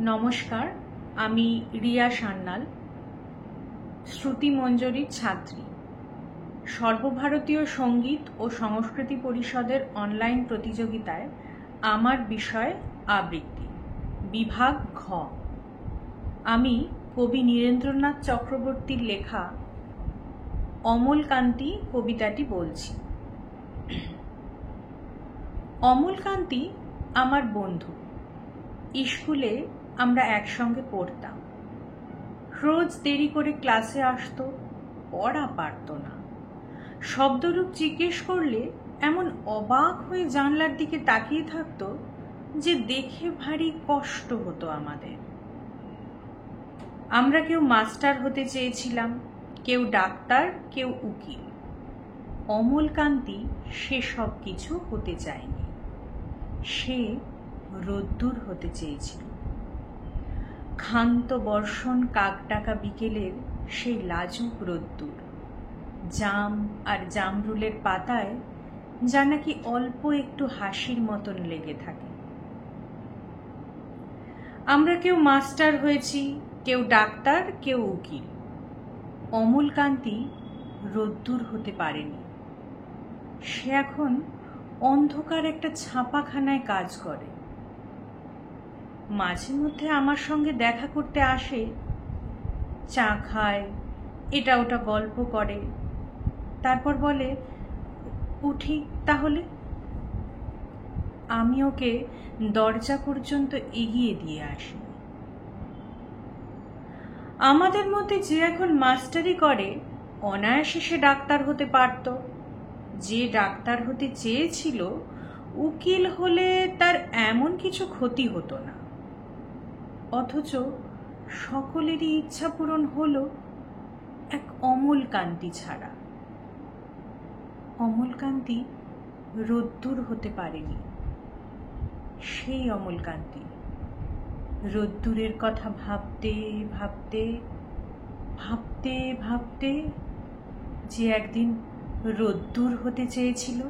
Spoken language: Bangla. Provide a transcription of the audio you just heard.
নমস্কার, আমি রিয়া সান্যাল, শ্রুতি মঞ্জরির ছাত্রী। সর্বভারতীয় সঙ্গীত ও সংস্কৃতি পরিষদের অনলাইন প্রতিযোগিতায় আমার বিষয় আবৃত্তি, বিভাগ ঘ। আমি কবি নীরেন্দ্রনাথ চক্রবর্তীর লেখা অমলকান্তি কবিতাটি বলছি। অমলকান্তি আমার বন্ধু। স্কুলে আমরা একসঙ্গে পড়তাম। রোজ দেরি করে ক্লাসে আসতো, পড়া পারত না। শব্দরূপ জিজ্ঞেস করলে এমন অবাক হয়ে জানলার দিকে তাকিয়ে থাকতো যে দেখে ভারী কষ্ট হতো আমাদের। আমরা কেউ মাস্টার হতে চেয়েছিলাম, কেউ ডাক্তার, কেউ উকিল। অমলকান্তি সেসব কিছু হতে চায়নি। সে রোদ্দুর হতে চেয়েছিল। ক্ষান্ত বর্ষণ কাকডাকা বিকেলের সেই লাজুক রোদ্দুর, জাম আর জামরুলের পাতায় যা নাকি অল্প একটু হাসির মতন লেগে থাকে। আমরা কেউ মাস্টার হয়েছি, কেউ ডাক্তার, কেউ উকিল। অমলকান্তি রোদ্দুর হতে পারেনি। সে এখন অন্ধকার একটা ছাপাখানায় কাজ করে। মাঝে মধ্যে আমার সঙ্গে দেখা করতে আসে, চা খায়, এটা ওটা গল্প করে, তারপর বলে, উঠি তাহলে। আমি ওকে দরজা পর্যন্ত এগিয়ে দিয়ে আসি। আমাদের মধ্যে যে এখন মাস্টারি করে, অনায়াসে সে ডাক্তার হতে পারত। যে ডাক্তার হতে চেয়েছিল, উকিল হলে তার এমন কিছু ক্ষতি হতো না। অথচ সকলেরই ইচ্ছা পূরণ হলো, এক অমলকান্তি ছাড়া। অমলকান্তি রোদ্দুর হতে পারেনি। সেই অমলকান্তি রোদ্দুরের কথা ভাবতে ভাবতে ভাবতে ভাবতে যে একদিন রোদ্দুর হতে চেয়েছিল।